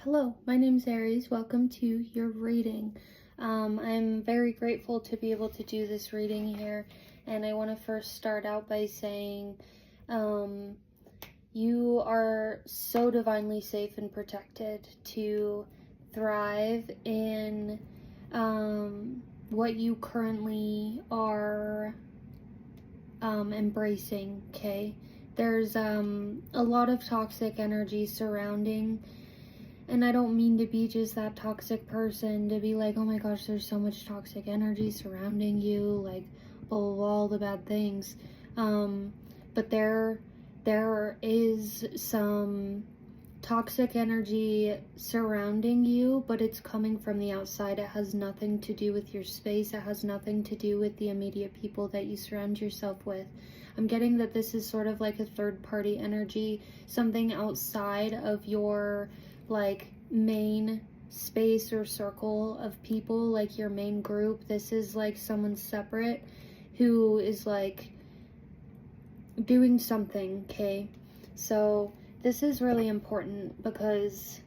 Hello, my name's Aries. Welcome to your reading. I'm very grateful to be able to do this reading here, and I want to first start out by saying you are so divinely safe and protected to thrive in what you currently are embracing, okay? There's a lot of toxic energy surrounding. And I don't mean to be just that toxic person, to be like, oh my gosh, there's so much toxic energy surrounding you, like, blah, blah, blah, all the bad things. But there is some toxic energy surrounding you, but it's coming from the outside. It has nothing to do with your space. It has nothing to do with the immediate people that you surround yourself with. I'm getting that this is sort of like a third-party energy, something outside of your like main space or circle of people, like your main group. This is like someone separate who is like doing something, okay? So this is really important because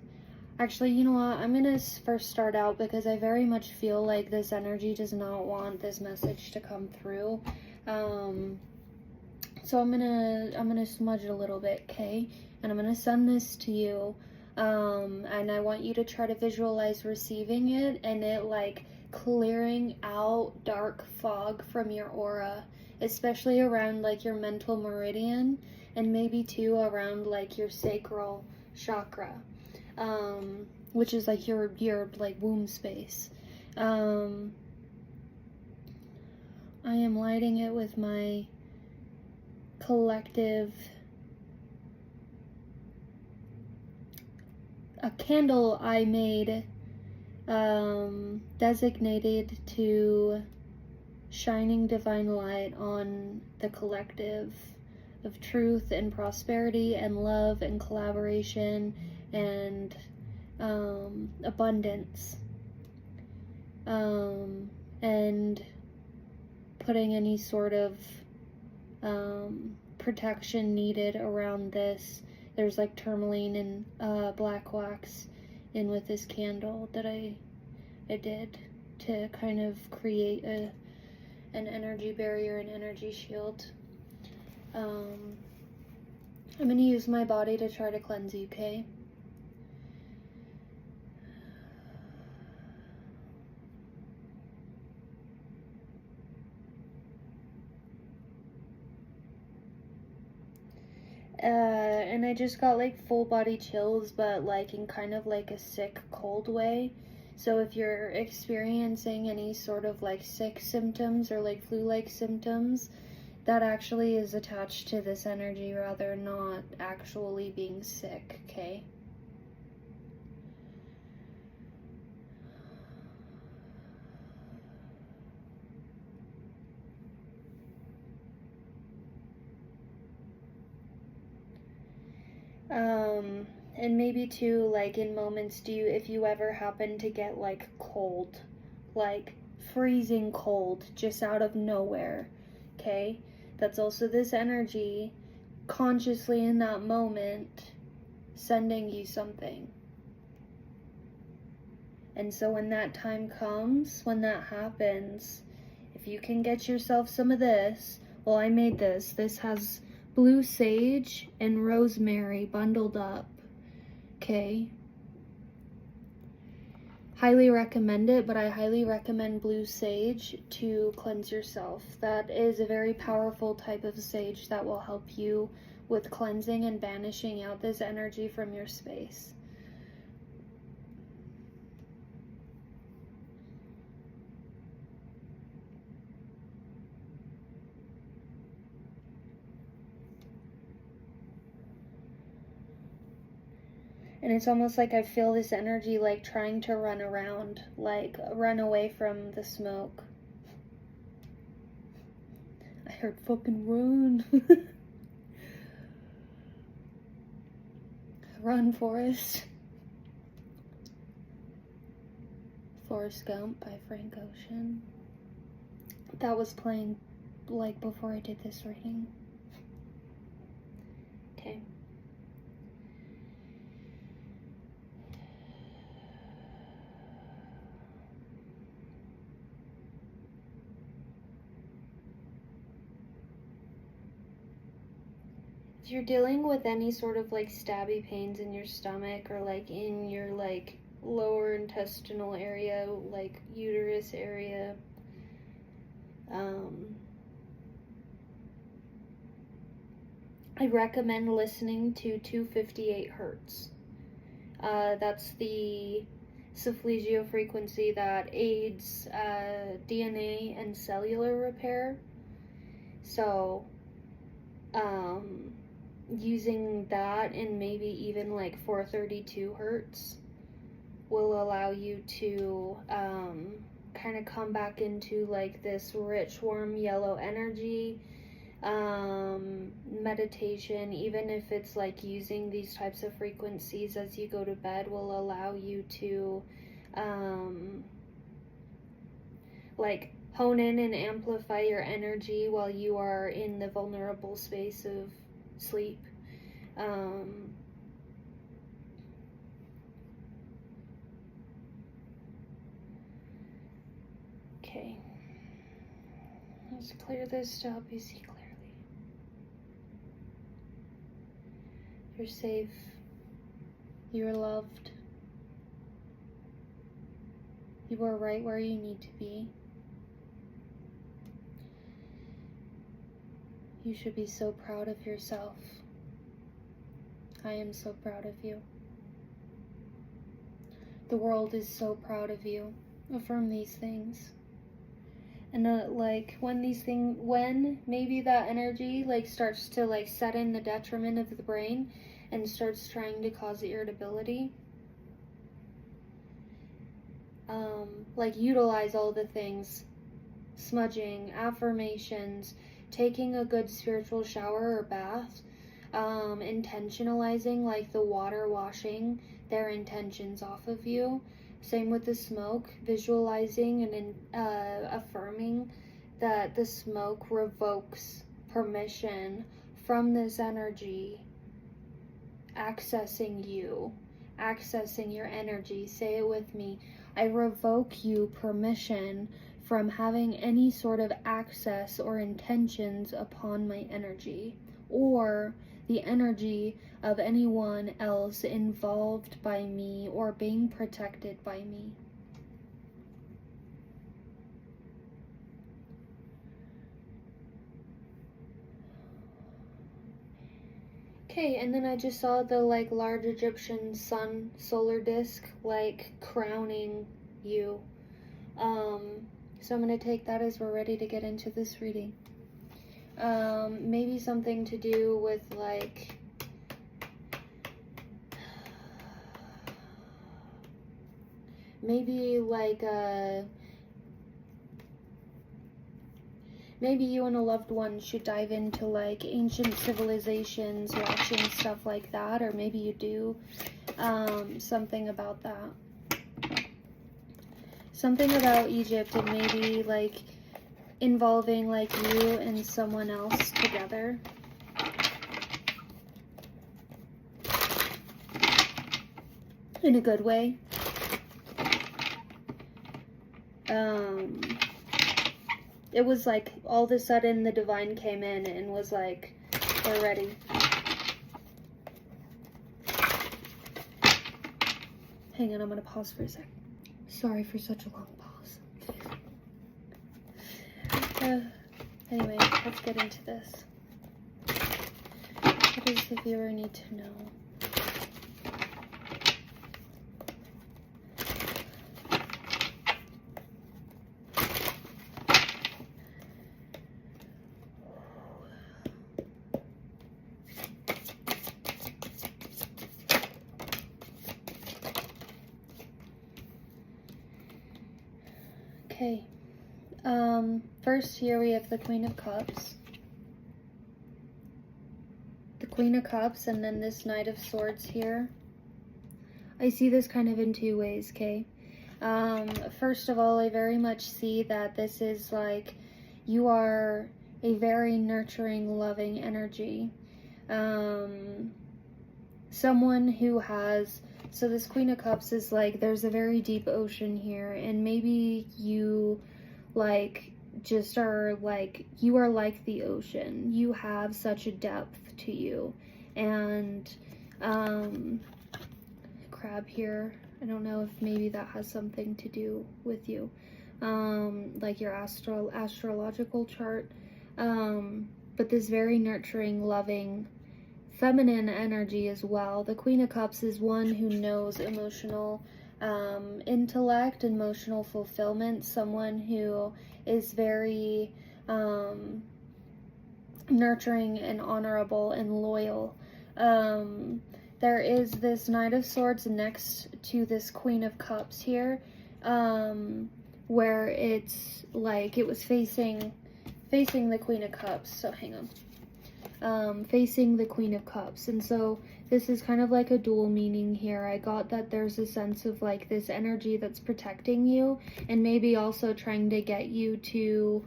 actually, you know what, I'm gonna first start out because I very much feel like this energy does not want this message to come through. So I'm gonna smudge it a little bit, okay? And I'm gonna send this to you. And I want you to try to visualize receiving it and it like clearing out dark fog from your aura, especially around like your mental meridian and maybe too around like your sacral chakra, which is like your like womb space. I am lighting it with my collective a candle I made designated to shining divine light on the collective of truth and prosperity and love and collaboration and abundance, and putting any sort of protection needed around this. There's like tourmaline and black wax in with this candle that I did to kind of create an energy barrier, an energy shield. I'm going to use my body to try to cleanse you, okay? And I just got like full body chills, but like in kind of like a sick cold way. So if you're experiencing any sort of like sick symptoms or like flu-like symptoms, that actually is attached to this energy rather not actually being sick, okay? And maybe too, like in moments, if you ever happen to get like cold, like freezing cold, just out of nowhere, okay? That's also this energy consciously in that moment sending you something. And so when that time comes, when that happens, if you can get yourself some of this, well, I made this. This has blue sage and rosemary bundled up, okay? Highly recommend it, but I highly recommend blue sage to cleanse yourself. That is a very powerful type of sage that will help you with cleansing and banishing out this energy from your space. And it's almost like I feel this energy like trying to run around, like run away from the smoke. I heard fucking run. Run, Forrest. Forrest Gump by Frank Ocean. That was playing like before I did this reading. Okay. If you're dealing with any sort of like stabby pains in your stomach or like in your like lower intestinal area, like uterus area, I recommend listening to 258 hertz. That's the cephalgio frequency that aids DNA and cellular repair. So, using that and maybe even like 432 hertz will allow you to kind of come back into like this rich, warm, yellow energy. Meditation, even if it's like using these types of frequencies as you go to bed, will allow you to like hone in and amplify your energy while you are in the vulnerable space of sleep. Okay, let's clear this to help you see clearly. You're safe. You're loved. You are right where you need to be. You should be so proud of yourself. I am so proud of you. The world is so proud of you. Affirm these things. And like when maybe that energy like starts to like set in the detriment of the brain and starts trying to cause irritability, like utilize all the things: smudging, affirmations, taking a good spiritual shower or bath, intentionalizing like the water washing their intentions off of you. Same with the smoke, visualizing and affirming that the smoke revokes permission from this energy accessing you, accessing your energy. Say it with me. I revoke you permission from having any sort of access or intentions upon my energy or the energy of anyone else involved by me or being protected by me. Okay, and then I just saw the like large Egyptian sun solar disk like crowning you. So I'm going to take that as we're ready to get into this reading. Maybe something to do with like maybe you and a loved one should dive into like ancient civilizations, watching stuff like that, or maybe you do something about that. Something about Egypt, and maybe like involving like you and someone else together. In a good way. It was like all of a sudden the divine came in and was like, we're ready. Hang on, I'm gonna pause for a sec. Sorry for such a long pause. Anyway, let's get into this. What does the viewer need to know? Okay, first here we have the Queen of Cups. The Queen of Cups and then this Knight of Swords here. I see this kind of in two ways, okay? First of all, I very much see that this is like, you are a very nurturing, loving energy. Someone who has... So this Queen of Cups is like, there's a very deep ocean here, and maybe you like just are like, you are like the ocean. You have such a depth to you. And crab here, I don't know if maybe that has something to do with you, like your astrological chart, but this very nurturing, loving, feminine energy as well. The Queen of Cups is one who knows emotional intellect, emotional fulfillment, someone who is very nurturing and honorable and loyal. There is this Knight of Swords next to this Queen of Cups here, where it's like it was facing the Queen of Cups. So hang on. Facing the Queen of Cups. And so this is kind of like a dual meaning here. I got that there's a sense of like this energy that's protecting you and maybe also trying to get you to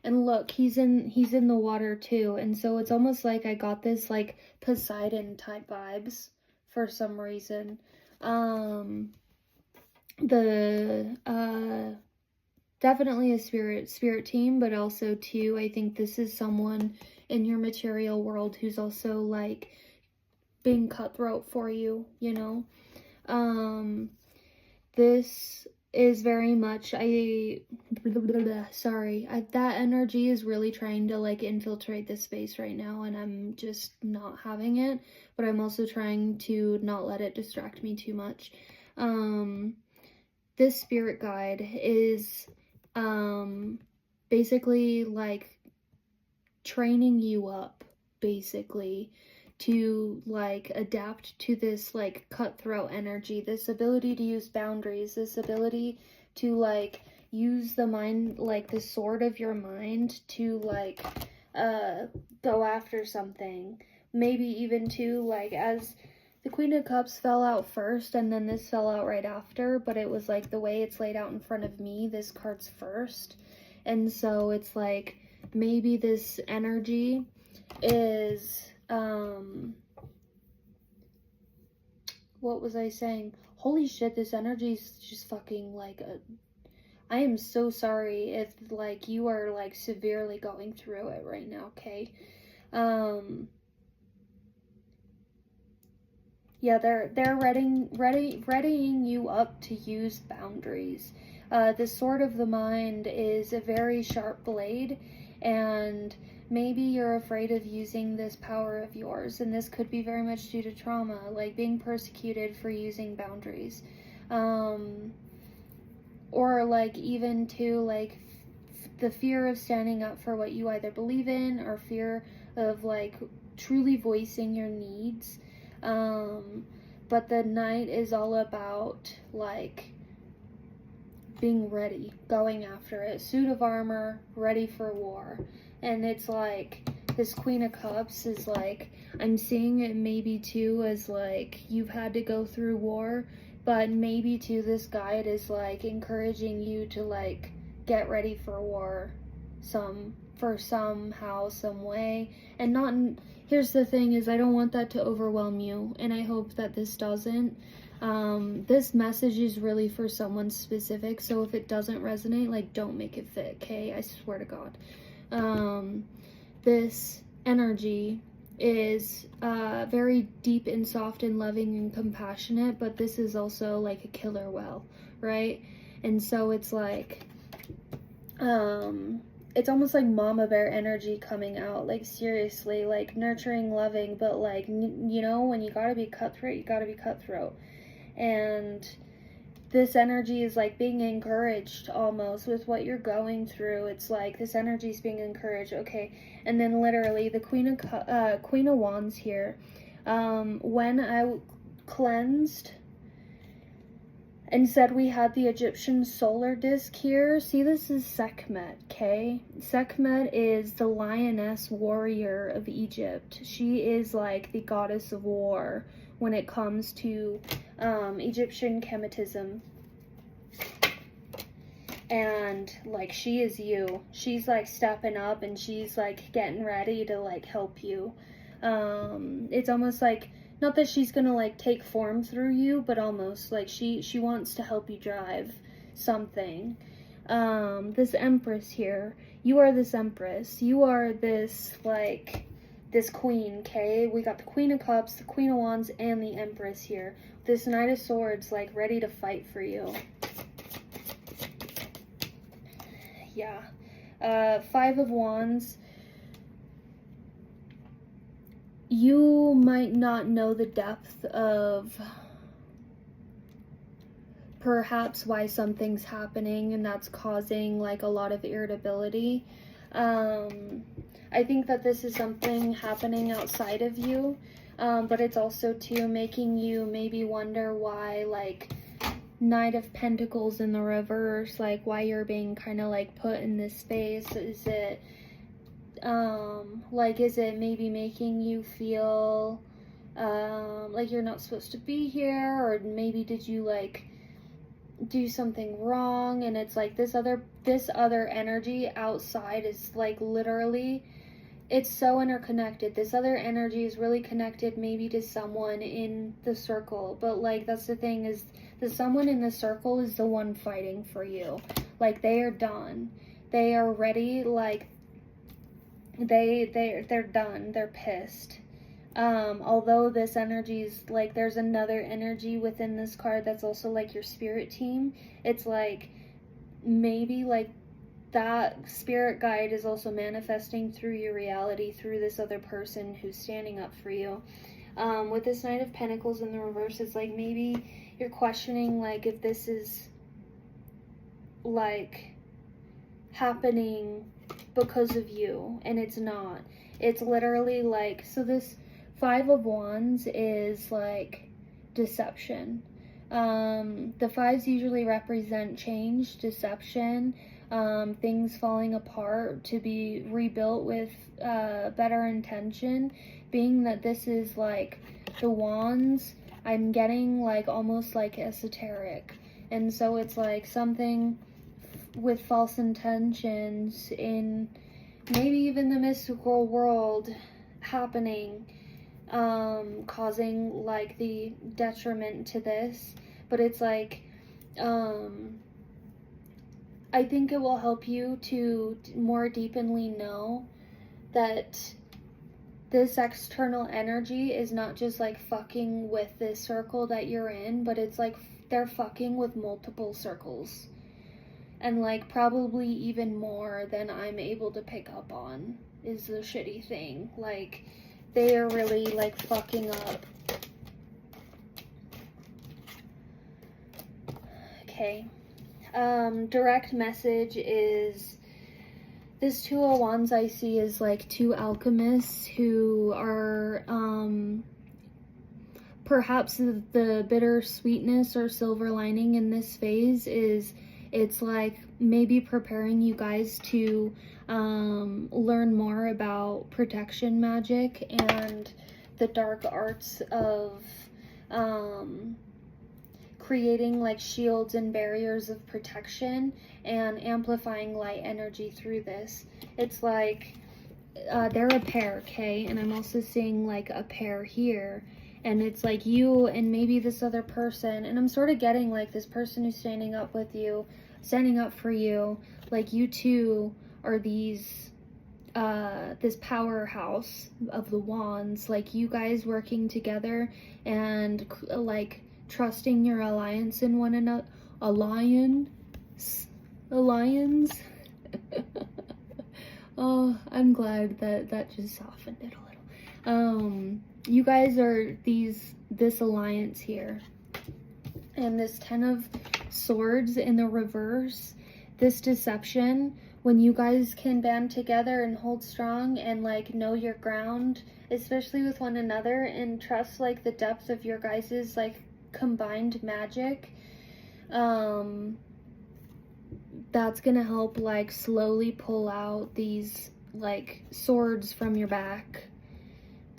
and look, he's in the water too. And so it's almost like I got this like Poseidon type vibes for some reason. Definitely a spirit team, but also too, I think this is someone in your material world who's also like being cutthroat for you, you know. This is very much, that energy is really trying to like infiltrate this space right now, and I'm just not having it, but I'm also trying to not let it distract me too much. This spirit guide is basically like training you up, basically, to like adapt to this like cutthroat energy, this ability to use boundaries, this ability to like use the mind, like the sword of your mind to like go after something. Maybe even to like, as the Queen of Cups fell out first and then this fell out right after, but it was like the way it's laid out in front of me, this card's first. And so it's like maybe this energy is what was I saying? Holy shit, this energy is just fucking like I am so sorry if like you are like severely going through it right now, okay? Yeah, they're readying you up to use boundaries. The sword of the mind is a very sharp blade, and maybe you're afraid of using this power of yours, and this could be very much due to trauma, like being persecuted for using boundaries. Or like even to like the fear of standing up for what you either believe in, or fear of like truly voicing your needs. But the Knight is all about like being ready, going after it, suit of armor, ready for war. And it's like this Queen of Cups is like, I'm seeing it maybe too as like you've had to go through war, but maybe too this guide is like encouraging you to like get ready for war somehow, some way. And not here's the thing is, I don't want that to overwhelm you, and I hope that this doesn't. This message is really for someone specific, so if it doesn't resonate, like, don't make it fit, okay? I swear to God. This energy is very deep and soft and loving and compassionate, but this is also like a killer whale, right? And so it's like it's almost like mama bear energy coming out, like seriously, like nurturing, loving, but like, you know, when you gotta be cutthroat, you gotta be cutthroat. And this energy is like being encouraged almost with what you're going through. It's like this energy is being encouraged, okay? And then literally the Queen of Wands here, when I cleansed and said we had the Egyptian solar disc here, see, this is Sekhmet, okay? Sekhmet is the lioness warrior of Egypt. She is like the goddess of war when it comes to Egyptian Kemetism. And like, she is you. She's like stepping up and she's like getting ready to like help you. It's almost like not that she's gonna like take form through you, but almost like she wants to help you drive something. This Empress here, you are this Empress, you are this like this Queen, okay? We got the Queen of Cups, the Queen of Wands, and the Empress here. This Knight of Swords, like ready to fight for you. Yeah. Five of Wands. You might not know the depth of perhaps why something's happening, and that's causing like a lot of irritability. I think that this is something happening outside of you, but it's also too making you maybe wonder why, like, Knight of Pentacles in the reverse, like why you're being kind of like put in this space. Is it like, is it maybe making you feel like you're not supposed to be here, or maybe did you like do something wrong? And it's like this other energy outside is like literally, it's so interconnected. This other energy is really connected maybe to someone in the circle, but like that's the thing, is the someone in the circle is the one fighting for you. Like they are done, they are ready, like they're done, they're pissed. Although this energy is like, there's another energy within this card that's also like your spirit team. It's like maybe like that spirit guide is also manifesting through your reality through this other person who's standing up for you. With this Knight of Pentacles in the reverse, it's like maybe you're questioning like if this is like happening because of you, and it's not. It's literally like, so this Five of Wands is like deception. The fives usually represent change, deception, things falling apart to be rebuilt with better intention. Being that this is like the Wands, I'm getting like almost like esoteric, and so it's like something with false intentions in maybe even the mystical world happening, causing like the detriment to this. But it's like I think it will help you to more deeply know that this external energy is not just like fucking with this circle that you're in, but it's like they're fucking with multiple circles, and like probably even more than I'm able to pick up on is the shitty thing. Like they are really like fucking up. Okay. Direct message is this Two of Wands I see is like two alchemists who are perhaps the bitter sweetness or silver lining in this phase is it's like maybe preparing you guys to learn more about protection magic and the dark arts of creating like shields and barriers of protection and amplifying light energy through this. It's like they're a pair, okay? And I'm also seeing like a pair here, and it's like you and maybe this other person, and I'm sort of getting like this person who's standing up with you, standing up for you, like you two are these this powerhouse of the Wands, like you guys working together and like trusting your alliance in one another. Alliance. Oh, I'm glad that just softened it a little. You guys are this alliance here, and this Ten of Swords in the reverse, this deception. When you guys can band together and hold strong and like know your ground, especially with one another, and trust like the depth of your guys's like combined magic, that's gonna help like slowly pull out these like swords from your back.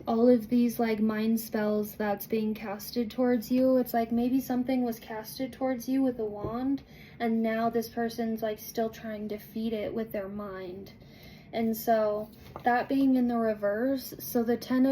All of these like mind spells that's being casted towards you, it's like maybe something was casted towards you with a wand, and now this person's like still trying to feed it with their mind. And so that being in the reverse, so the ten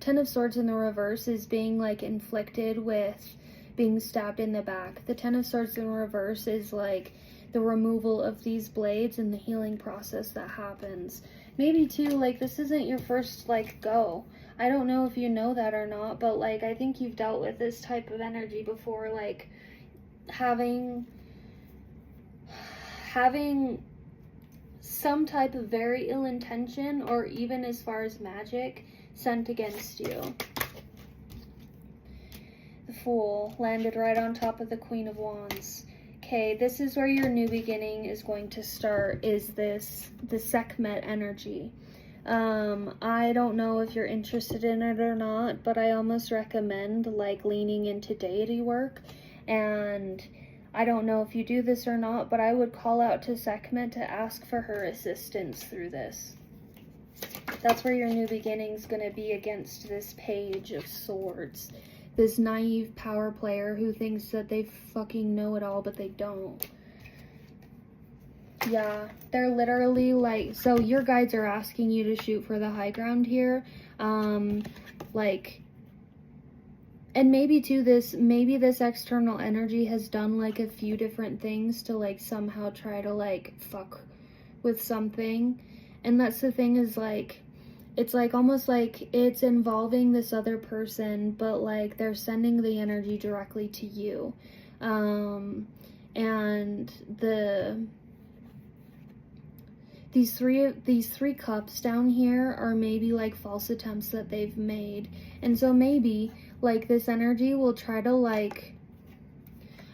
Ten of Swords in the reverse is being like inflicted with being stabbed in the back. The Ten of Swords in reverse is like the removal of these blades and the healing process that happens. Maybe too, like, this isn't your first like go. I don't know if you know that or not, but like I think you've dealt with this type of energy before, like having some type of very ill intention, or even as far as magic, sent against you. The Fool landed right on top of the Queen of Wands. Okay, this is where your new beginning is going to start, is the Sekhmet energy. I don't know if you're interested in it or not, but I almost recommend like leaning into deity work. And I don't know if you do this or not, but I would call out to Sekhmet to ask for her assistance through this. That's where your new beginning is going to be, against this Page of Swords. This naive power player who thinks that they fucking know it all, but they don't. Yeah, they're literally like, so your guides are asking you to shoot for the high ground here. Like, and maybe too, maybe this external energy has done like a few different things to like somehow try to like fuck with something. And that's the thing, is like, it's like almost like it's involving this other person, but like they're sending the energy directly to you. And these three cups down here are maybe like false attempts that they've made. And so maybe like this energy will try to like,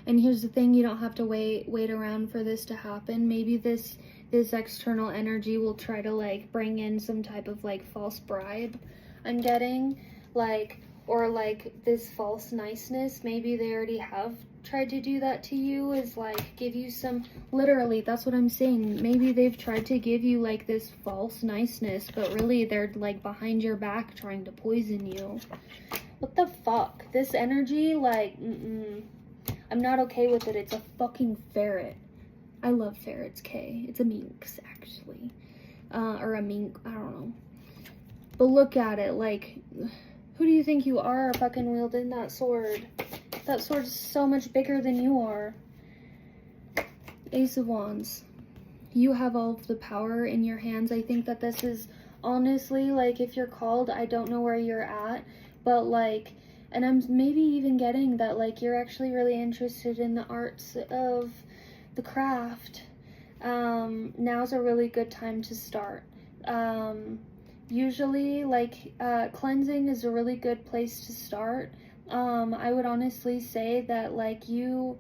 and here's the thing, you don't have to wait around for this to happen. Maybe this external energy will try to like bring in some type of like false bribe, I'm getting, like, or like this false niceness. Maybe they already have tried to do that to you, is like give you some, literally, that's what I'm saying. Maybe they've tried to give you like this false niceness, but really they're like behind your back trying to poison you. What the fuck? This energy, like, I'm not okay with it. It's a fucking ferret. I love ferrets, Kay. It's a minx, actually. Or a mink, I don't know. But look at it, like, who do you think you are fucking wielding that sword? That sword's so much bigger than you are. Ace of Wands. You have all of the power in your hands. I think that this is, honestly, like, if you're called, I don't know where you're at, but like, and I'm maybe even getting that, like, you're actually really interested in the arts of the craft. Now's a really good time to start. Usually, like, cleansing is a really good place to start. I would honestly say that, like, your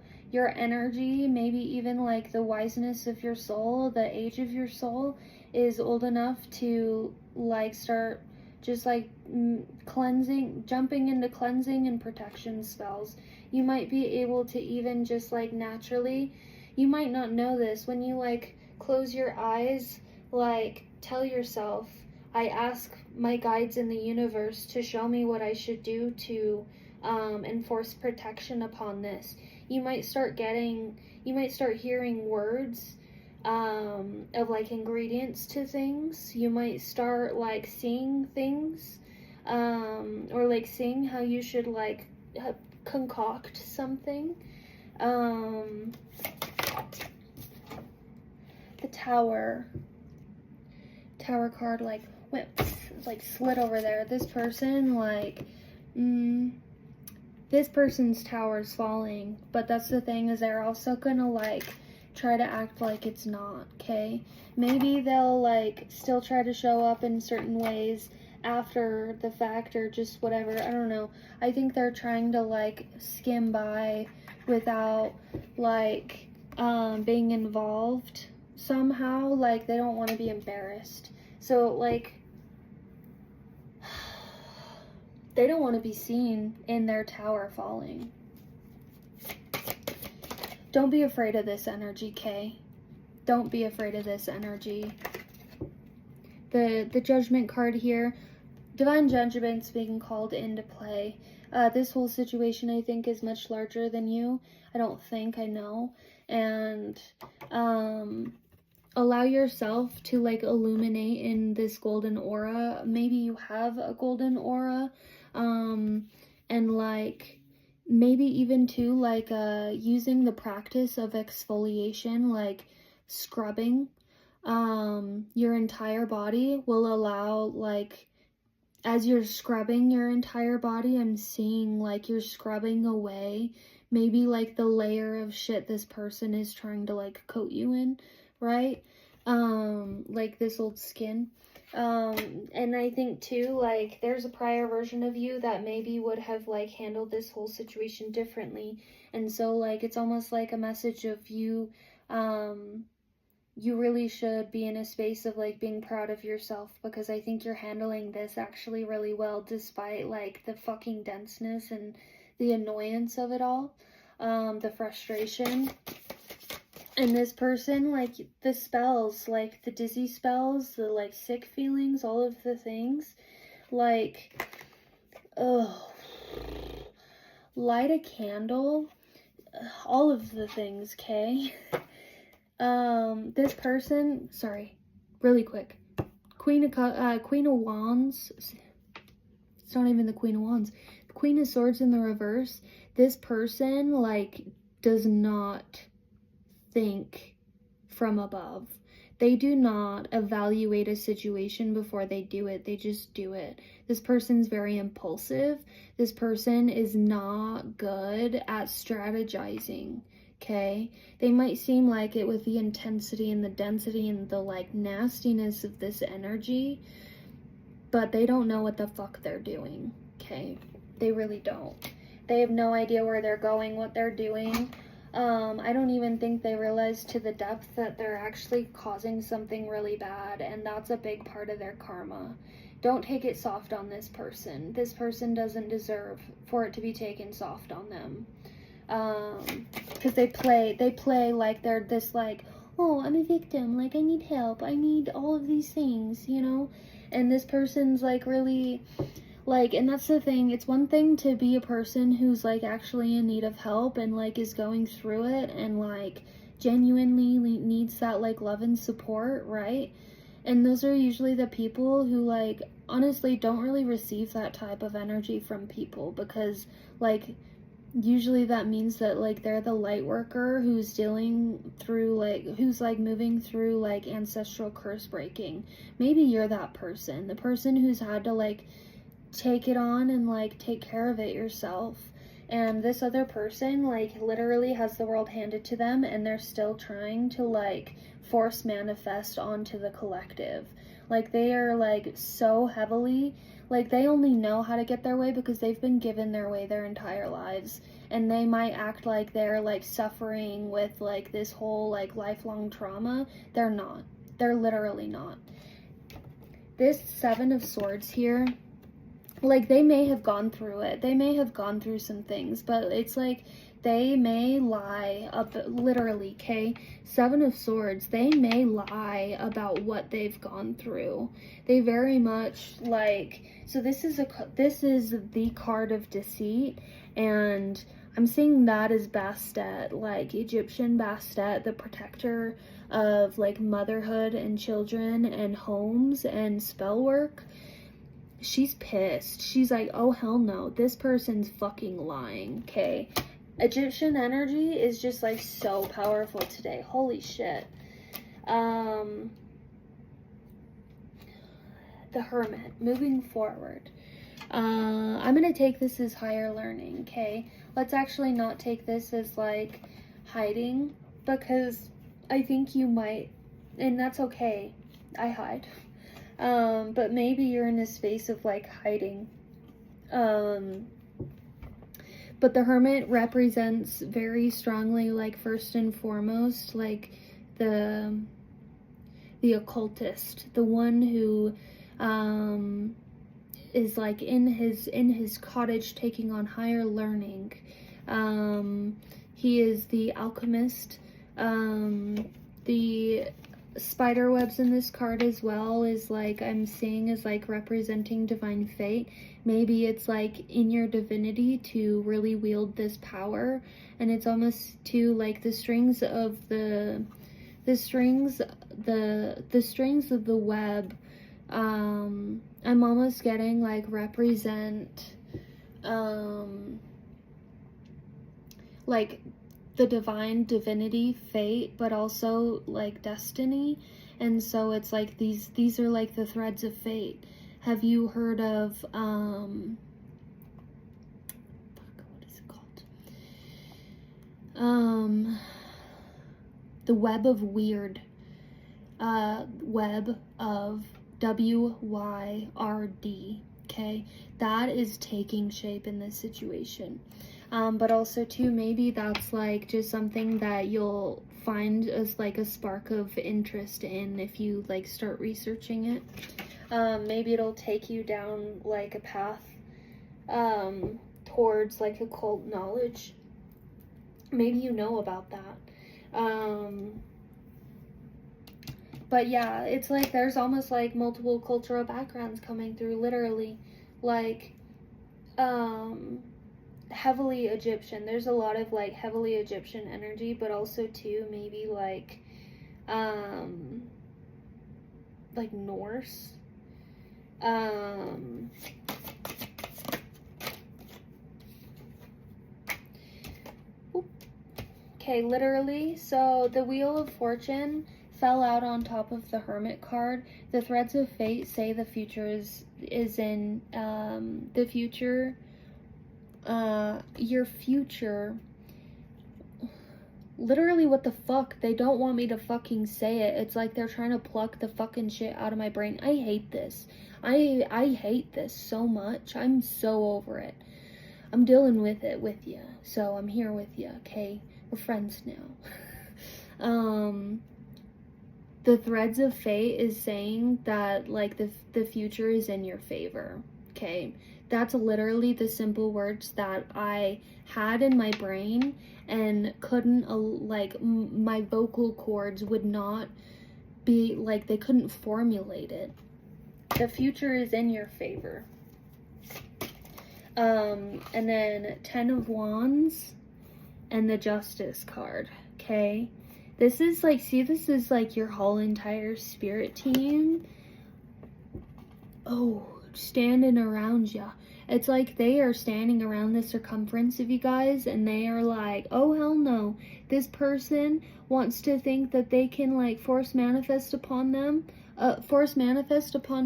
energy, maybe even like the wiseness of your soul, the age of your soul, is old enough to like start just like cleansing, jumping into cleansing and protection spells. You might be able to even just like naturally, you might not know this, when you like close your eyes, like tell yourself, I ask my guides in the universe to show me what I should do to enforce protection upon this. You might start hearing words of like ingredients to things. You might start like seeing things, or like seeing how you should like concoct something. The Tower card like went, like slid over there. This person, like, this person's tower is falling, but that's the thing, is they're also gonna like try to act like it's not, okay? Maybe they'll like still try to show up in certain ways after the fact, or just whatever, I don't know. I think they're trying to like skim by without like being involved somehow. Like, they don't want to be embarrassed, so like they don't want to be seen in their tower falling. Don't be afraid of this energy, Kay. Don't be afraid of this energy. The Judgment card here, Divine Judgment's being called into play. This whole situation, I think, is much larger than you. I don't think, I know. And allow yourself to like illuminate in this golden aura. Maybe you have a golden aura, and like maybe even too like using the practice of exfoliation, like scrubbing your entire body will allow, like, as you're scrubbing your entire body, I'm seeing like you're scrubbing away maybe like the layer of shit this person is trying to like coat you in, right? Like this old skin. And I think too, like, there's a prior version of you that maybe would have like handled this whole situation differently. And so like it's almost like a message of you, you really should be in a space of like being proud of yourself, because I think you're handling this actually really well despite like the fucking denseness and the annoyance of it all, the frustration. And this person, like the spells, like the dizzy spells, the like sick feelings, all of the things, like, oh, light a candle, all of the things, okay? This person, sorry, really quick. Queen of Wands. It's not even the Queen of Wands. The Queen of Swords in the reverse. This person, like, does not think from above. They do not evaluate a situation before they do it. They just do it. This person's very impulsive. This person is not good at strategizing. Okay, they might seem like it with the intensity and the density and the like nastiness of this energy, but they don't know what the fuck they're doing. Okay, they really don't. They have no idea where they're going, what they're doing. I don't even think they realize to the depth that they're actually causing something really bad, and that's a big part of their karma. Don't take it soft on this person. This person doesn't deserve for it to be taken soft on them. Because they play like they're this like, oh, I'm a victim, like I need help, I need all of these things, you know? And this person's like really, like, and that's the thing, it's one thing to be a person who's like actually in need of help and like is going through it and like genuinely needs that like love and support, right? And those are usually the people who like honestly don't really receive that type of energy from people, because like usually that means that like they're the light worker who's dealing through like, who's like moving through like ancestral curse breaking. Maybe you're that person, the person who's had to like take it on and like take care of it yourself. And this other person like literally has the world handed to them, and they're still trying to like force manifest onto the collective. Like they are like so heavily, like they only know how to get their way because they've been given their way their entire lives. And they might act like they're like suffering with like this whole like lifelong trauma. They're not. They're literally not. This Seven of Swords here, like they may have gone through it. They may have gone through some things, but it's like they may lie up literally, okay? Seven of Swords, they may lie about what they've gone through. They very much like, so this is the card of deceit, and I'm seeing that as Bastet, like Egyptian Bastet, the protector of like motherhood and children and homes and spell work. She's pissed. She's like, oh hell no, this person's fucking lying, okay? Egyptian energy is just like so powerful today. Holy shit. The Hermit, moving forward. I'm gonna take this as higher learning, okay? Let's actually not take this as like hiding, because I think you might, and that's okay. I hide. But maybe you're in a space of like hiding. But the Hermit represents very strongly, like first and foremost, like the occultist, the one who is like in his cottage taking on higher learning. He is the alchemist. The spider webs in this card as well is like, I'm seeing as like representing divine fate. Maybe it's like in your divinity to really wield this power, and it's almost to like the strings of the The strings, the strings of the web, I'm almost getting like represent, like the divine divinity, fate, but also like destiny. And so it's like these are like the threads of fate. Have you heard of what is it called? The Web of Weird. Web of WYRD. Okay, that is taking shape in this situation. But also too, maybe that's like just something that you'll find as like a spark of interest in if you like start researching it. Maybe it'll take you down like a path towards like occult knowledge. Maybe you know about that. But yeah, it's like there's almost like multiple cultural backgrounds coming through, literally. Like, heavily Egyptian. There's a lot of like heavily Egyptian energy, but also too maybe like Norse. Okay, literally. So the Wheel of Fortune fell out on top of the Hermit card. The threads of fate say the future is in the future. Your future. Literally, what the fuck? They don't want me to fucking say it. It's like they're trying to pluck the fucking shit out of my brain. I hate this. I hate this so much. I'm so over it. I'm dealing with it with you. So I'm here with you, okay? We're friends now. The threads of fate is saying that like the future is in your favor. Okay, that's literally the simple words that I had in my brain and couldn't my vocal cords would not be like, they couldn't formulate it. The future is in your favor. And then 10 of Wands and the Justice card. Okay, this is like, see, this is like your whole entire spirit team. Oh, standing around ya. It's like they are standing around the circumference of you guys, and they are like, oh hell no, this person wants to think that they can like force manifest upon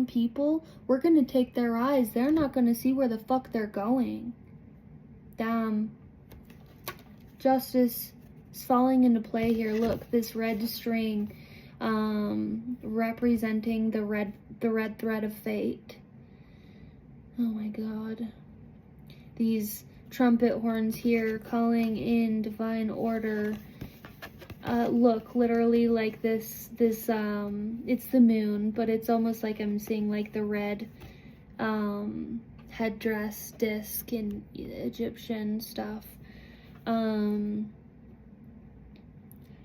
people. We're gonna take their eyes. They're not gonna see where the fuck they're going. Damn. Justice is falling into play here. Look, this red string representing the red thread of fate. Oh my god. These trumpet horns here calling in divine order. Look, literally like this it's the moon, but it's almost like I'm seeing like the red headdress disc in Egyptian stuff.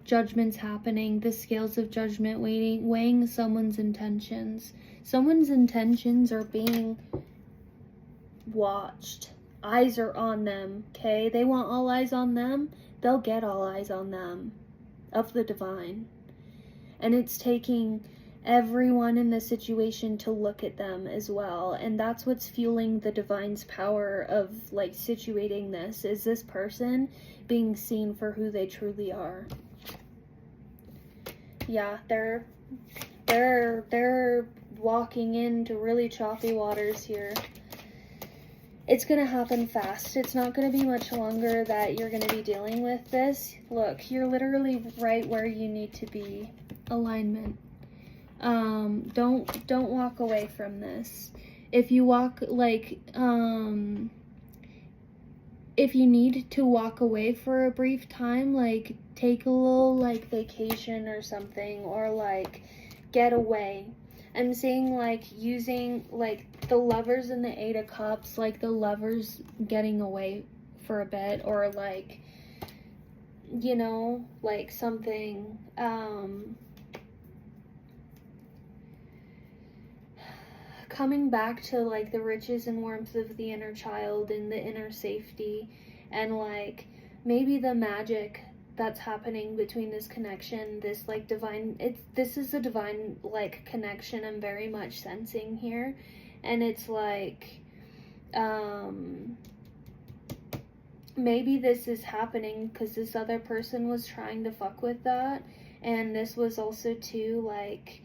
Judgment's happening, the scales of judgment weighing someone's intentions. Someone's intentions are being watched. Eyes are on them, okay? They want all eyes on them, they'll get all eyes on them of the divine. And it's taking everyone in the situation to look at them as well. And that's what's fueling the divine's power of like situating this, is this person being seen for who they truly are. Yeah, they're walking into really choppy waters here. It's gonna happen fast. It's not gonna be much longer that you're gonna be dealing with this. Look, you're literally right where you need to be. Alignment. Don't walk away from this. If you walk like if you need to walk away for a brief time, like take a little like vacation or something, or like get away. I'm seeing like using like the Lovers and the Eight of Cups, like the Lovers getting away for a bit, or like, you know, like something coming back to like the riches and warmth of the inner child and the inner safety, and like maybe the magic that's happening between this connection, this like divine, this is a divine like connection I'm very much sensing here. And it's like, maybe this is happening because this other person was trying to fuck with that, and this was also too like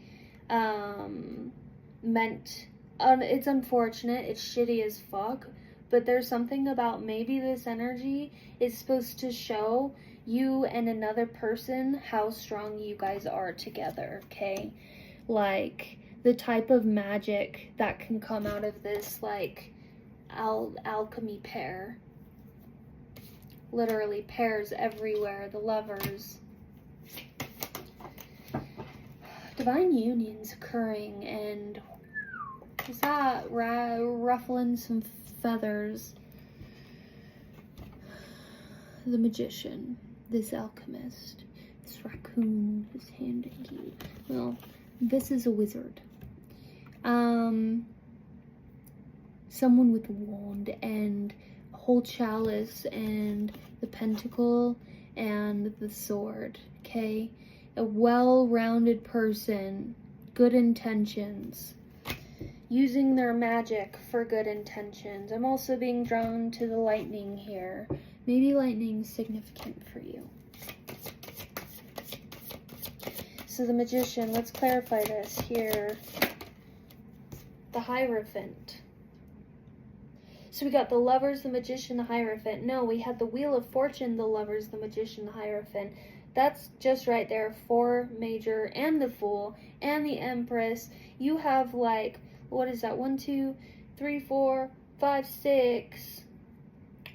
meant, it's unfortunate, it's shitty as fuck, but there's something about maybe this energy is supposed to show you and another person how strong you guys are together, okay? Like the type of magic that can come out of this like alchemy pair. Literally pairs everywhere, the lovers. Divine unions occurring, and is that ruffling some feathers? The magician, this alchemist, this raccoon is handing you. Well, this is a wizard. Someone with a wand and a whole chalice and the pentacle and the sword, okay? A well-rounded person, good intentions, using their magic for good intentions. I'm also being drawn to the lightning here. Maybe lightning's significant for you. So the magician, let's clarify this here. The Hierophant. So we got the lovers, the magician, the Hierophant. No, we had the Wheel of Fortune, the lovers, the magician, the Hierophant. That's just right there. 4 major and the Fool and the Empress. You have like, what is that? 1, 2, 3, 4, 5, 6,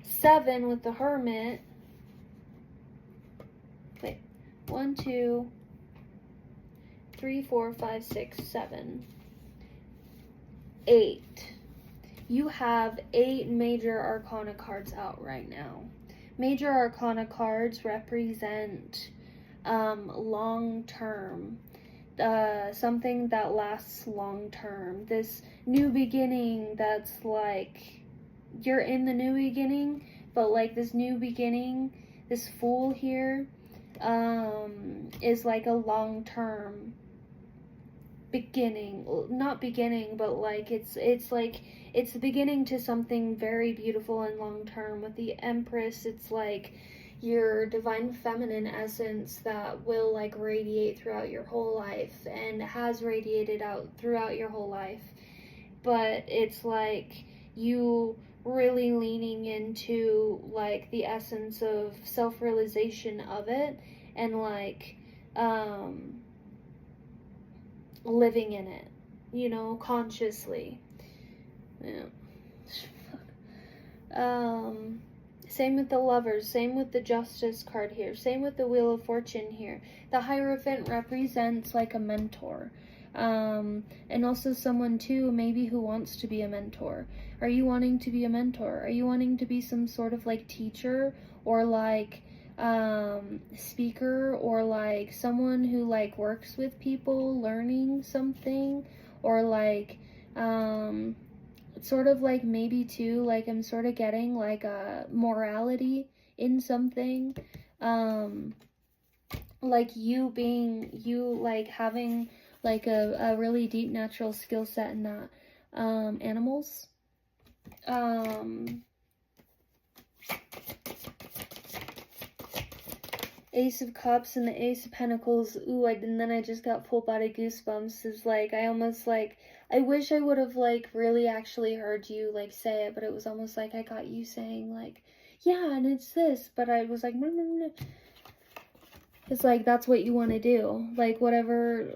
7 with the Hermit. Wait, 1, 2, 3, 4, 5, 6, 7, 8. You have 8 major arcana cards out right now. Major arcana cards represent long term, something that lasts long term. This new beginning that's like, you're in the new beginning, but like this new beginning, this Fool here, is like a long term beginning. Not beginning, but like it's like, it's the beginning to something very beautiful and long-term. With the Empress, it's like your divine feminine essence that will like radiate throughout your whole life and has radiated out throughout your whole life. But it's like you really leaning into like the essence of self-realization of it and like living in it, you know, consciously. Yeah. Same with the lovers, same with the Justice card here, same with the Wheel of Fortune here. The Hierophant represents like a mentor, and also someone too maybe who wants to be a mentor. Are you wanting to be a mentor? Are you wanting to be some sort of like teacher or like speaker, or like someone who like works with people learning something, or like sort of like maybe too like I'm sort of getting like a morality in something, like you like having like a really deep natural skill set in that. Animals, Ace of Cups and the Ace of Pentacles. Ooh, and then I just got full body goosebumps. Is like, I almost like, I wish I would have like really actually heard you like say it, but it was almost like I got you saying like, yeah, and it's this, but I was like, no, no, no. It's like, that's what you want to do. Like, whatever,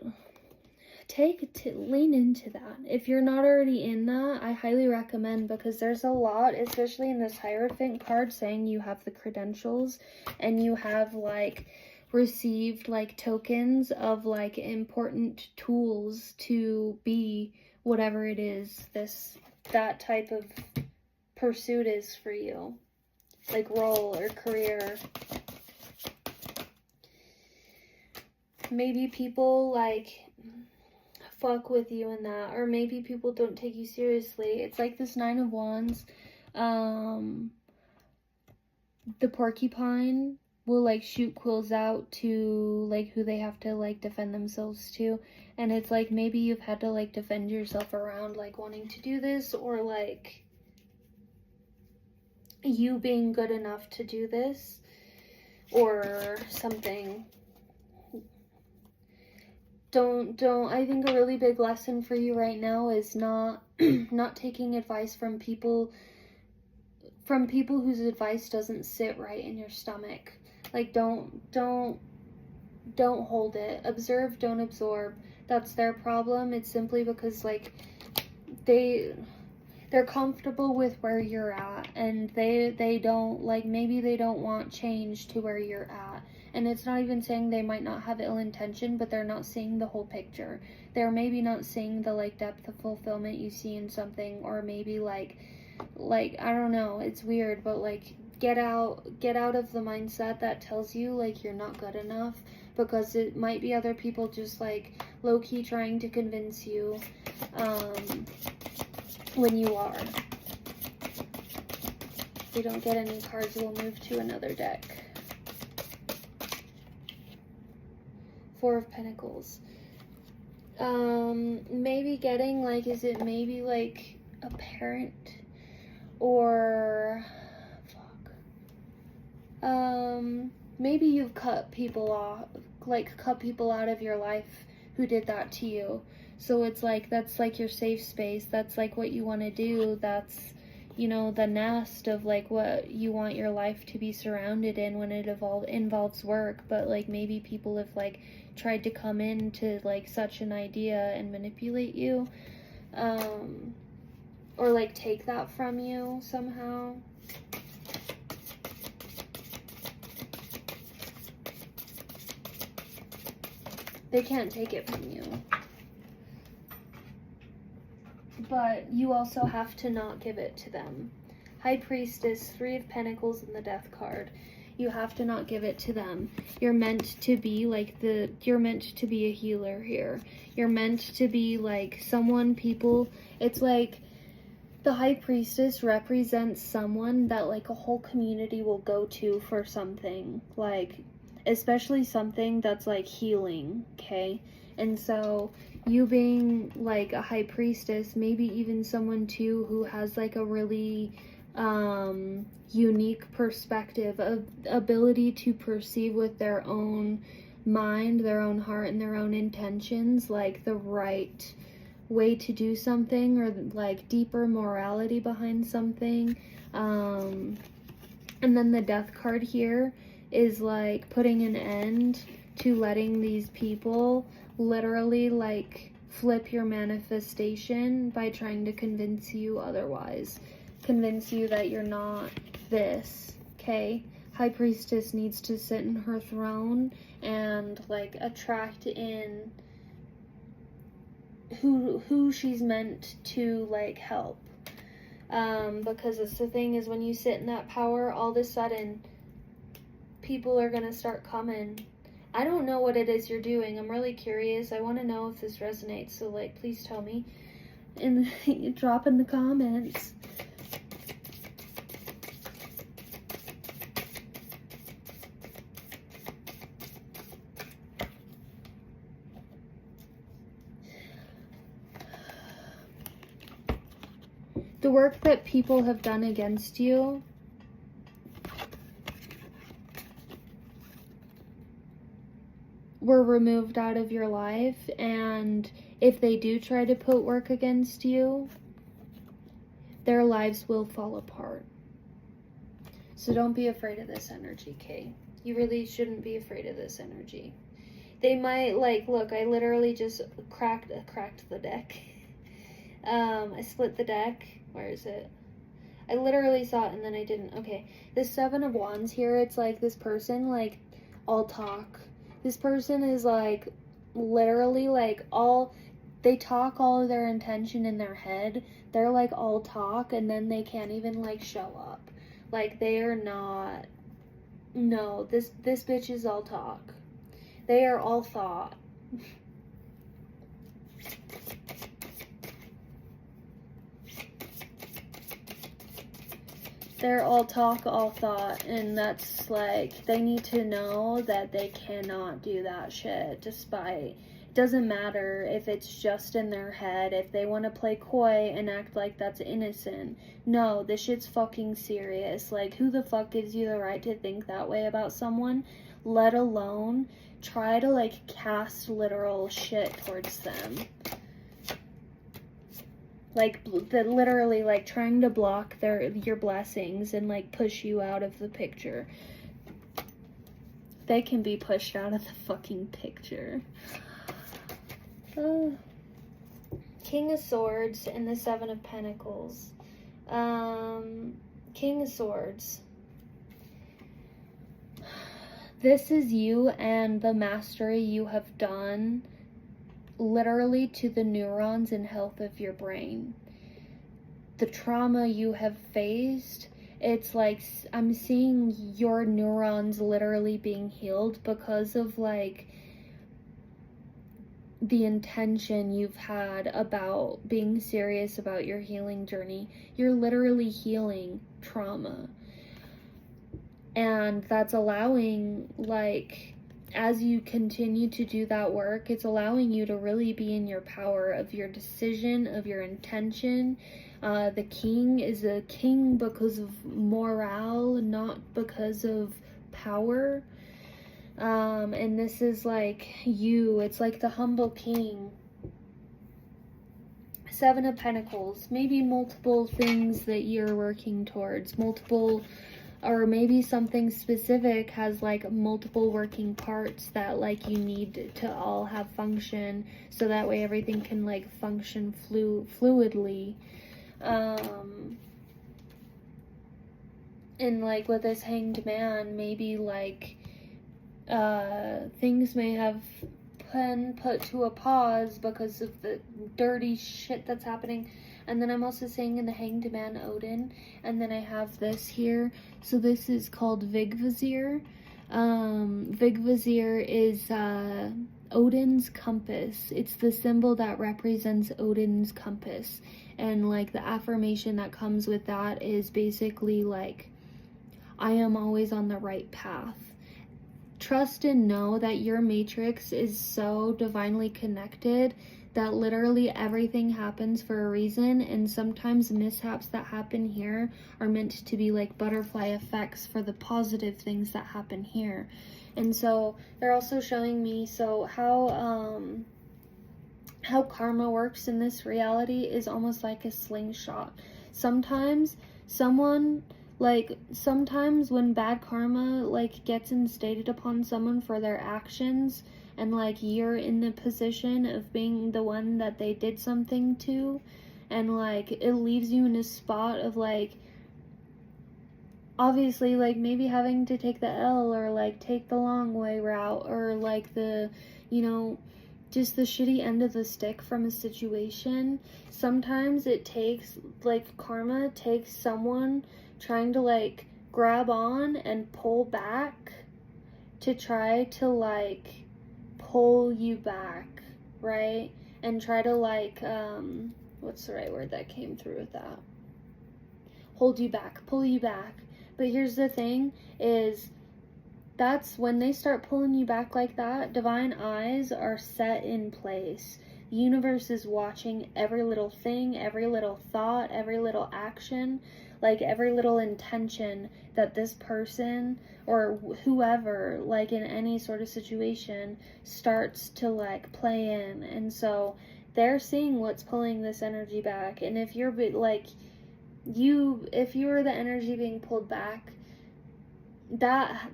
lean into that. If you're not already in that, I highly recommend, because there's a lot, especially in this Hierophant card, saying you have the credentials and you have like received like tokens of like important tools to be whatever it is that type of pursuit is for you, like role or career. Maybe people like fuck with you in that, or maybe people don't take you seriously. It's like this 9 of Wands, the porcupine, will like shoot quills out to like who they have to like defend themselves to. And it's like maybe you've had to like defend yourself around like wanting to do this, or like you being good enough to do this or something. Don't I think a really big lesson for you right now is not not taking advice from people whose advice doesn't sit right in your stomach. Like don't hold it. Observe, don't absorb. That's their problem. It's simply because like they're comfortable with where you're at, and they don't like, maybe they don't want change to where you're at. And it's not even saying they might not have ill intention, but they're not seeing the whole picture. They're maybe not seeing the like depth of fulfillment you see in something, or maybe like I don't know, it's weird, but like get out of the mindset that tells you like you're not good enough, because it might be other people just like low-key trying to convince you when you are. If we don't get any cards, we'll move to another deck. Four of Pentacles. Maybe getting like, is it maybe like a parent, or maybe you've cut people off, like cut people out of your life who did that to you. So it's like, that's like your safe space. That's like what you want to do. That's, you know, the nest of like what you want your life to be surrounded in when it involves work. But like maybe people have like tried to come into like such an idea and manipulate you, or like take that from you somehow. They can't take it from you. But you also have to not give it to them. High Priestess, Three of Pentacles, and the Death card. You have to not give it to them. You're meant to be like you're meant to be a healer here. You're meant to be like someone it's like the High Priestess represents someone that like a whole community will go to for something, like especially something that's like healing, okay? And so you being like a High Priestess, maybe even someone too who has like a really unique perspective, of ability to perceive with their own mind, their own heart, and their own intentions, like the right way to do something, or like deeper morality behind something. And then the Death card here is like putting an end to letting these people literally like flip your manifestation by trying to convince you otherwise. Convince you that you're not this, okay? High Priestess needs to sit in her throne and like attract in who she's meant to like help. Because it's the thing is, when you sit in that power, all of a sudden people are gonna start coming. I don't know what it is you're doing. I'm really curious. I want to know if this resonates, so like please tell me and drop in the comments. The work that people have done against you were removed out of your life, and if they do try to put work against you, their lives will fall apart. So don't be afraid of this energy, Kay. You really shouldn't be afraid of this energy. They might like, look, I literally just cracked the deck. I split the deck. Where is it? I literally saw it and then I didn't. Okay, the Seven of Wands here, it's like this person, like, all talk. This person is like literally like they talk all of their intention in their head. They're like all talk, and then they can't even like show up. Like they are not, no, this bitch is all talk. They are all thought. They're all talk, all thought, and that's like, they need to know that they cannot do that shit, despite, it doesn't matter if it's just in their head, if they want to play coy and act like that's innocent. No, this shit's fucking serious. Like, who the fuck gives you the right to think that way about someone, let alone try to, like, cast literal shit towards them? Like, literally, like, trying to block your blessings and, like, push you out of the picture. They can be pushed out of the fucking picture. King of Swords and the Seven of Pentacles. King of Swords. This is you and the mastery you have done literally to the neurons and health of your brain. The trauma you have faced, it's like, I'm seeing your neurons literally being healed because of, like, the intention you've had about being serious about your healing journey. You're literally healing trauma. And that's allowing, like, as you continue to do that work, it's allowing you to really be in your power of your decision, of your intention. The king is a king because of morale, not because of power. And this is like you, it's like the humble king. Seven of Pentacles, maybe multiple things that you're working towards, multiple, or maybe something specific has like multiple working parts that like you need to all have function, so that way everything can like function fluidly. And like with this Hanged Man, maybe like things may have been put to a pause because of the dirty shit that's happening. And then I'm also saying in the Hanged Man Odin, and then I have this here. So this is called Vigvazir. Vigvazir is Odin's compass. It's the symbol that represents Odin's compass. And like the affirmation that comes with that is basically like, I am always on the right path. Trust and know that your matrix is so divinely connected that literally everything happens for a reason, and sometimes mishaps that happen here are meant to be like butterfly effects for the positive things that happen here. And so they're also showing me, so how karma works in this reality is almost like a slingshot. Sometimes when bad karma like gets instated upon someone for their actions, and like you're in the position of being the one that they did something to, and like it leaves you in a spot of like, obviously like maybe having to take the L or like take the long way route, or like the, you know, just the shitty end of the stick from a situation. Sometimes it takes, like, karma takes someone trying to like grab on and pull back to try to like pull you back, right? And try to like what's the right word that came through with that? Hold you back, pull you back. But here's the thing is, that's when they start pulling you back like that, divine eyes are set in place. The universe is watching every little thing, every little thought, every little action, like every little intention that this person or whoever, like in any sort of situation, starts to like play in. And so they're seeing what's pulling this energy back. And if you're like, if you are the energy being pulled back, that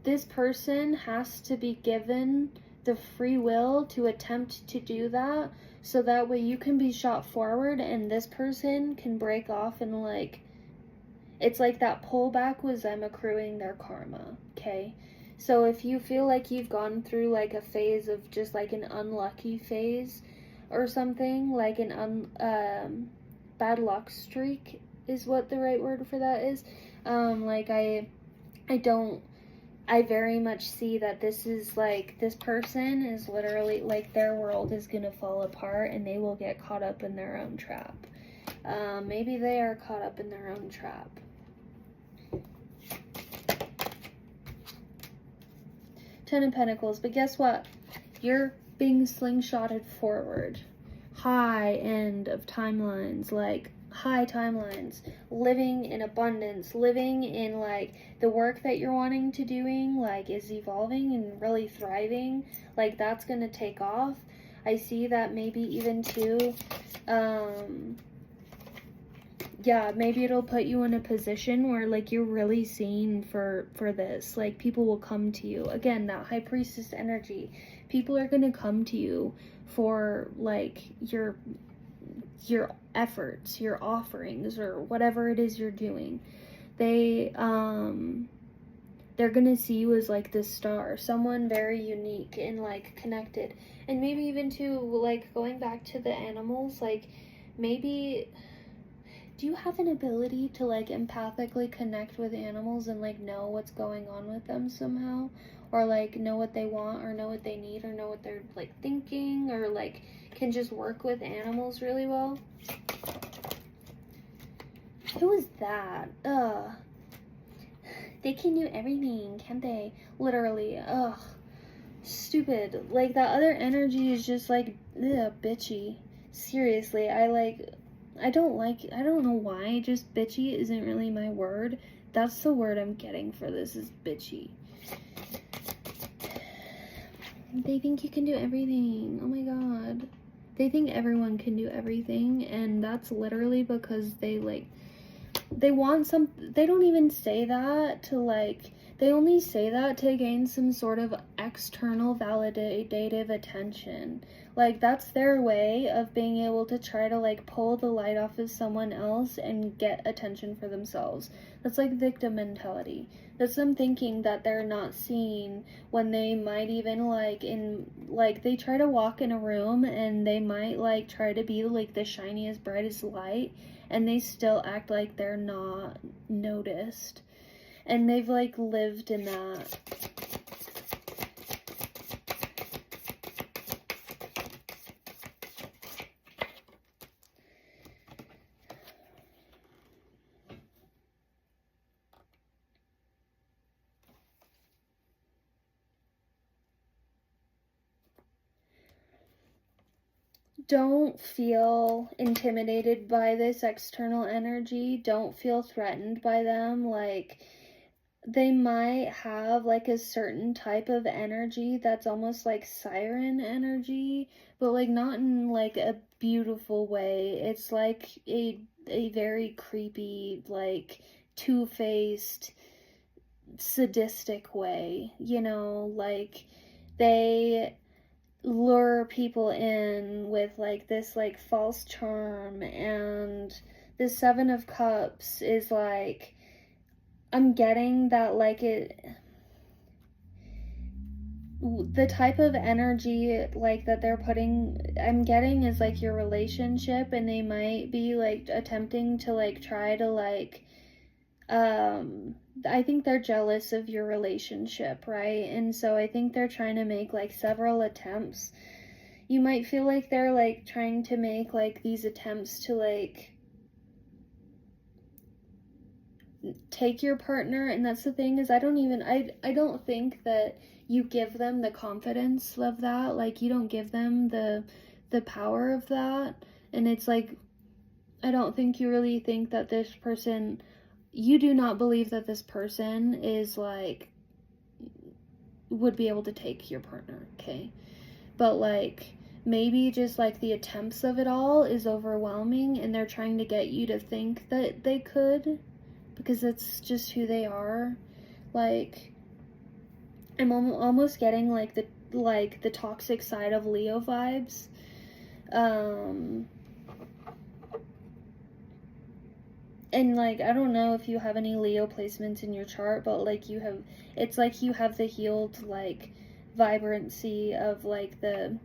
this person has to be given the free will to attempt to do that, so that way you can be shot forward and this person can break off. And like, it's like that pullback was them accruing their karma, okay? So if you feel like you've gone through like a phase of just like an unlucky phase or something, like an bad luck streak is what the right word for that is. Like I very much see that this is like, this person is literally like, their world is gonna fall apart and they will get caught up in their own trap. Maybe they are caught up in their own trap. Ten of Pentacles. But guess what? You're being slingshotted forward. High end of timelines, like high timelines, living in abundance, living in like the work that you're wanting to doing, like is evolving and really thriving. Like that's gonna take off. I see that maybe even too, yeah, maybe it'll put you in a position where like you're really seen for this. Like people will come to you. Again, that High Priestess energy. People are gonna come to you for like your efforts, your offerings, or whatever it is you're doing. They're gonna see you as like this star, someone very unique and like connected. And maybe even to like going back to the animals, like maybe, do you have an ability to like empathically connect with animals and like know what's going on with them somehow? Or like know what they want, or know what they need, or know what they're like thinking, or like can just work with animals really well? Who is that? Ugh. They can do everything, can't they? Literally. Ugh. Stupid. Like that other energy is just like, ugh, bitchy. Seriously, I don't know why, just bitchy isn't really my word. That's the word I'm getting for this, is bitchy. They think you can do everything. Oh my god. They think everyone can do everything, and that's literally because they want some, they don't even say that to like, they only say that to gain some sort of external validative attention. Like that's their way of being able to try to like pull the light off of someone else and get attention for themselves. That's like victim mentality. That's them thinking that they're not seen when they might even they try to walk in a room and they might like try to be like the shiniest, brightest light, and they still act like they're not noticed. And they've like lived in that. Don't feel intimidated by this external energy. Don't feel threatened by them. Like, they might have like a certain type of energy that's almost like siren energy, but like not in like a beautiful way. It's like a very creepy, like two-faced, sadistic way, you know, like they lure people in with like this like false charm. And the Seven of Cups is like, I'm getting that like the type of energy like that they're putting, I'm getting is like your relationship, and they might be like attempting to like try to like I think they're jealous of your relationship, right? And so I think they're trying to make like several attempts. You might feel like they're like trying to make like these attempts to like take your partner. And that's the thing, is I don't think that you give them the confidence of that. Like you don't give them the power of that. And it's like, I don't think you really think that this person, you do not believe that this person is like, would be able to take your partner, okay? But like, maybe just like the attempts of it all is overwhelming, and they're trying to get you to think that they could, because it's just who they are. Like, I'm almost getting like the toxic side of Leo vibes. And like, I don't know if you have any Leo placements in your chart, but like it's like you have the healed like vibrancy of like the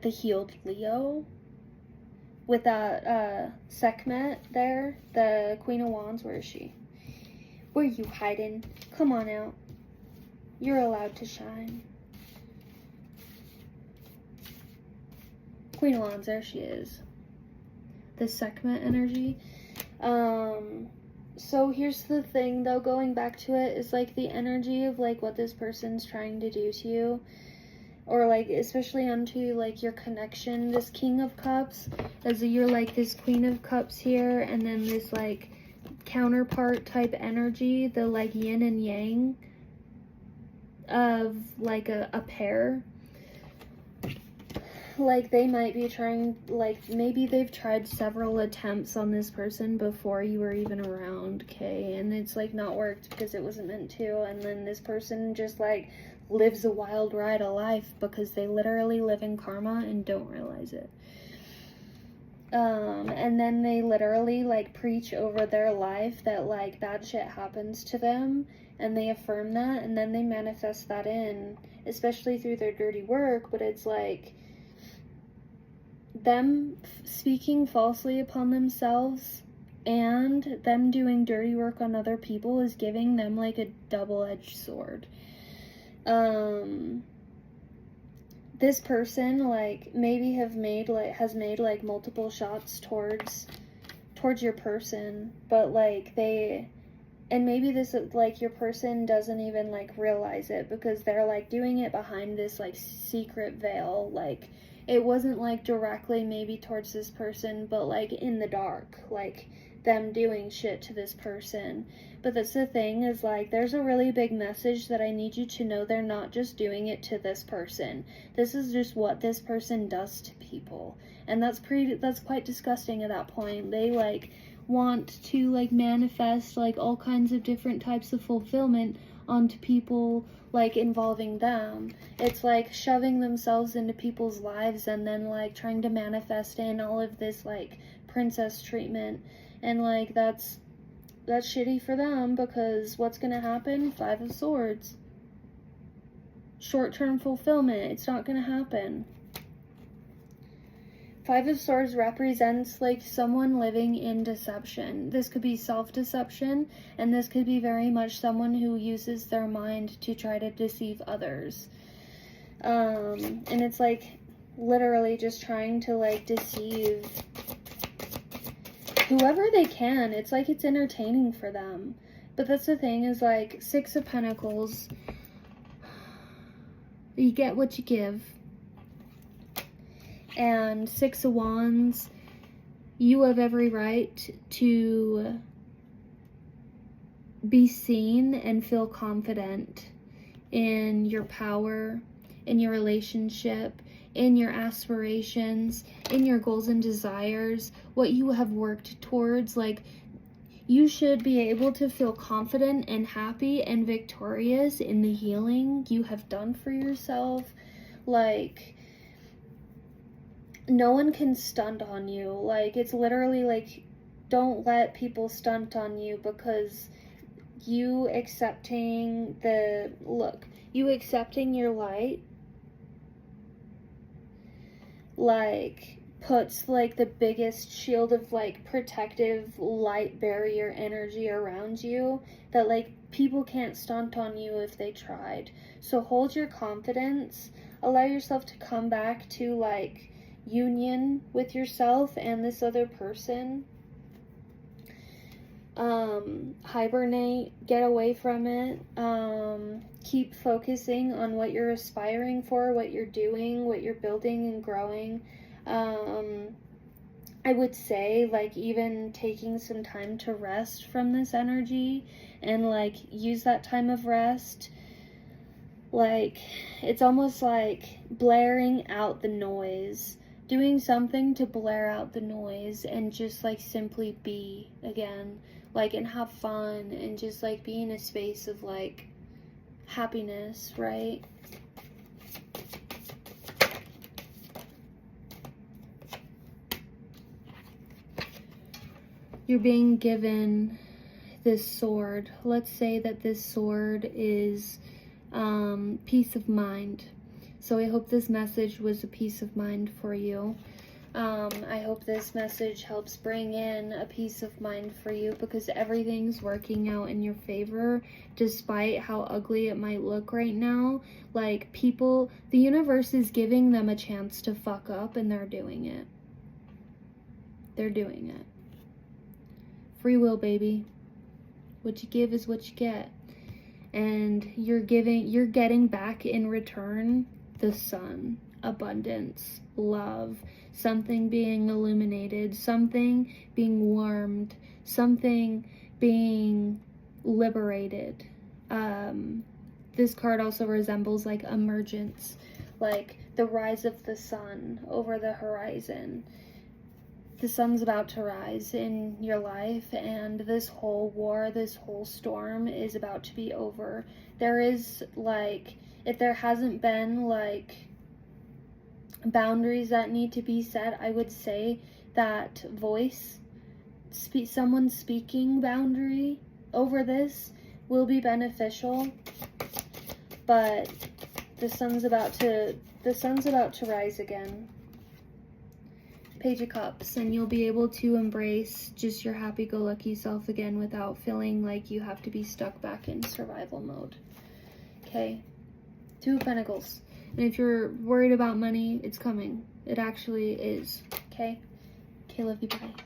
healed Leo with that Sekhmet there, the Queen of Wands. Where is she? Where are you hiding? Come on out. You're allowed to shine. Queen of Wands, there she is. The Sekhmet energy. So here's the thing though, going back to it, is like the energy of like what this person's trying to do to you, or like especially onto like your connection. This King of Cups, as you're like this Queen of Cups here, and then this like counterpart type energy, the like yin and yang of like a pair. Like they might be trying, like maybe they've tried several attempts on this person before you were even around, okay, and it's like not worked because it wasn't meant to, and then this person just like lives a wild ride of life because they literally live in karma and don't realize it. And then they literally like preach over their life that like bad shit happens to them, and they affirm that, and then they manifest that in, especially through their dirty work. But it's like them speaking falsely upon themselves and them doing dirty work on other people is giving them like a double-edged sword. This person like maybe has made like multiple shots towards your person, but like and maybe this like your person doesn't even like realize it because they're like doing it behind this like secret veil. Like it wasn't like directly maybe towards this person, but like in the dark, like them doing shit to this person. But that's the thing, is like there's a really big message that I need you to know. They're not just doing it to this person. This is just what this person does to people, and that's quite disgusting at that point. They like want to like manifest like all kinds of different types of fulfillment onto people, like involving them. It's like shoving themselves into people's lives and then like trying to manifest in all of this like princess treatment, and like that's shitty for them, because what's gonna happen? 5 of Swords. Short-term fulfillment. It's not gonna happen. 5 of Swords represents like someone living in deception. This could be self-deception, and this could be very much someone who uses their mind to try to deceive others. And it's like literally just trying to like deceive whoever they can. It's like it's entertaining for them. But that's the thing, is like 6 of Pentacles, you get what you give. And 6 of Wands, you have every right to be seen and feel confident in your power, in your relationship, in your aspirations, in your goals and desires, what you have worked towards. Like, you should be able to feel confident and happy and victorious in the healing you have done for yourself. Like, no one can stunt on you. Like, it's literally like, don't let people stunt on you, because you accepting you accepting your light like puts like the biggest shield of like protective light barrier energy around you, that like people can't stunt on you if they tried. So hold your confidence, allow yourself to come back to like union with yourself and this other person. Hibernate, get away from it. Keep focusing on what you're aspiring for, what you're doing, what you're building and growing. I would say like even taking some time to rest from this energy, and like use that time of rest. Like, it's almost like blaring out the noise, doing something to blare out the noise and just like simply be again, like, and have fun and just like be in a space of like happiness, right? You're being given this sword. Let's say that this sword is peace of mind. So I hope this message was a peace of mind for you. I hope this message helps bring in a peace of mind for you, because everything's working out in your favor despite how ugly it might look right now. Like, people, the universe is giving them a chance to fuck up, and they're doing it. They're doing it. Free will, baby. What you give is what you get. And you're getting back in return the sun, abundance, love, something being illuminated, something being warmed, something being liberated. This card also resembles like emergence, like the rise of the sun over the horizon. The sun's about to rise in your life, and this whole war, this whole storm is about to be over. There is, like, if there hasn't been, like, boundaries that need to be set, I would say that someone speaking boundary over this will be beneficial, but the sun's about to rise again. Page of Cups, and you'll be able to embrace just your happy-go-lucky self again without feeling like you have to be stuck back in survival mode. Okay, Two of Pentacles, and if you're worried about money, it's coming. It actually is. Okay, love you, bye.